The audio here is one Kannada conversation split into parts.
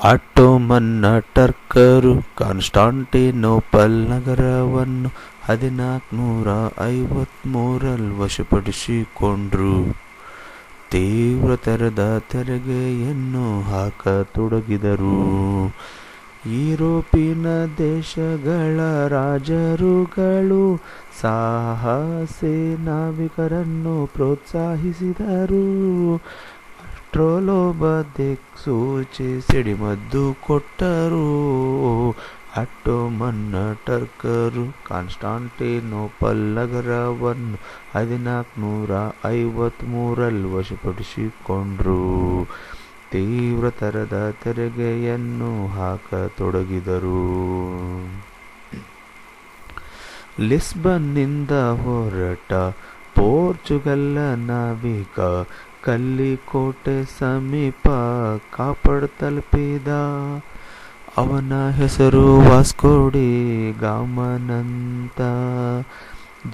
ಆಟೋಮನ್ನ ಟರ್ಕರು ಕಾನ್ಸ್ಟಾಂಟಿನೋಪಲ್ ನಗರವನ್ನು 1453 ವಶಪಡಿಸಿಕೊಂಡ್ರು. ತೀವ್ರತರದ ತೆರಿಗೆಯನ್ನು ಹಾಕತೊಡಗಿದರು. ಯುರೋಪಿನ ದೇಶಗಳ ರಾಜರುಗಳು ಸಾಹಸಿ ನಾವಿಕರನ್ನು ಪ್ರೋತ್ಸಾಹಿಸಿದರು. ಅಷ್ಟ್ರಲೋಭ ದಿಕ್ಸೂಚಿ ಸಿಡಿಮದ್ದು ಕೊಟ್ಟರು. ಆಟೋಮನ್ನ ಟರ್ಕರು ಕಾನ್ಸ್ಟಾಂಟಿನೋಪಲ್ ನಗರವನ್ನು 1453 ವಶಪಡಿಸಿಕೊಂಡ್ರು. ತೀವ್ರತರದ ತೆರಿಗೆಯನ್ನು ಹಾಕತೊಡಗಿದರು. ಲಿಸ್ಬನ್ನಿಂದ ಹೊರಟ ಪೋರ್ಚುಗಲ್ ನಾವಿಕ ಕಲ್ಲಿಕೋಟೆ ಸಮೀಪ ಕಾಪಡ್ ತಲುಪಿದ. ಅವನ ಹೆಸರು ವಾಸ್ಕೋ ಡಿ ಗಾಮನಂತ.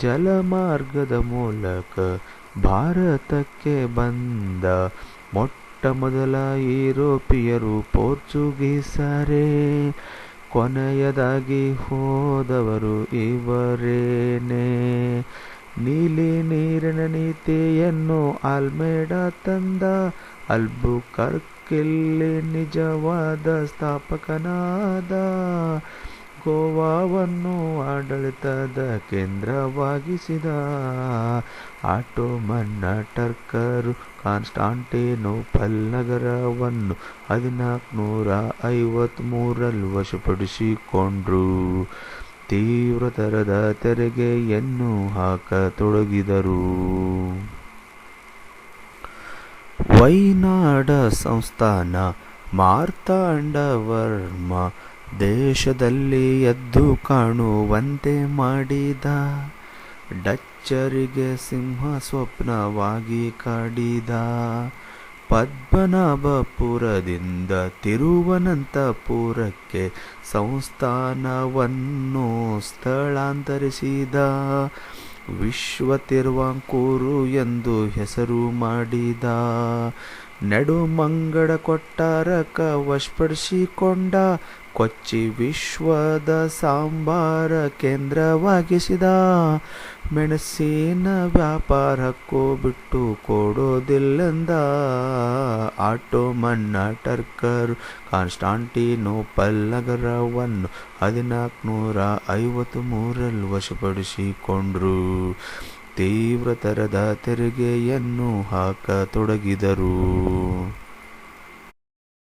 ಜಲಮಾರ್ಗದ ಮೂಲಕ ಭಾರತಕ್ಕೆ ಬಂದ ಮೊಟ್ಟ ಮೊದಲ ಯುರೋಪಿಯರು ಪೋರ್ಚುಗೀಸರೇ. ಕೊನೆಯದಾಗಿ ಹೋದವರು ಇವರೇನೇ. ನೀಲಿ ನೀರಿನ ನೀತಿಯನ್ನು ಆಲ್ಮೇಡಾ ತಂದ. ಅಲ್ಬುಕರ್ಕಿಯಲ್ಲಿ ನಿಜವಾದ ಸ್ಥಾಪಕನಾದ. ಗೋವಾವನ್ನು ಆಡಳಿತದ ಕೇಂದ್ರವಾಗಿಸಿದ. ಆಟೋಮನ್ನ ಟರ್ಕರು ಕಾನ್ಸ್ಟಾಂಟಿನೋಪಲ್ ನಗರವನ್ನು 1453 ವಶಪಡಿಸಿಕೊಂಡ್ರು. ತೀವ್ರತರದ ತೆರಿಗೆಯನ್ನು ಹಾಕತೊಡಗಿದರು. ವೈನಾಡ ಸಂಸ್ಥಾನ ಮಾರ್ತಾಂಡವರ್ಮ ದೇಶದಲ್ಲಿ ಎದ್ದು ಕಾಣುವಂತೆ ಮಾಡಿದ. ಡಚ್ಚರಿಗೆ ಸಿಂಹ ಸ್ವಪ್ನವಾಗಿ ಕಾಡಿದ. ಪದ್ಮನಾಭಪುರದಿಂದ ತಿರುವನಂತಪುರಕ್ಕೆ ಸಂಸ್ಥಾನವನ್ನು ಸ್ಥಳಾಂತರಿಸಿದ. ವಿಶ್ವ ತಿರುವಾಂಕೂರು ಎಂದು ಹೆಸರು ಮಾಡಿದ. ನೆಡುಮಂಗಡ ಕೊಟ್ಟಾರಕ ವಶಪಡಿಸಿಕೊಂಡ. ಕೊಚ್ಚಿ ವಿಶ್ವದ ಸಾಂಬಾರ ಕೇಂದ್ರವಾಗಿಸಿದ. ಮೆಣಸಿನ ವ್ಯಾಪಾರಕ್ಕೂ ಬಿಟ್ಟು ಕೊಡೋದಿಲ್ಲೆಂದ. ಆಟೋಮನ್ನ ಟರ್ಕರು ಕಾನ್ಸ್ಟಾಂಟಿನೋಪಲ್ ನಗರವನ್ನು 1453 ವಶಪಡಿಸಿಕೊಂಡ್ರು. ತೀವ್ರತರದ ತೆರಿಗೆಯನ್ನು ಹಾಕತೊಡಗಿದರು.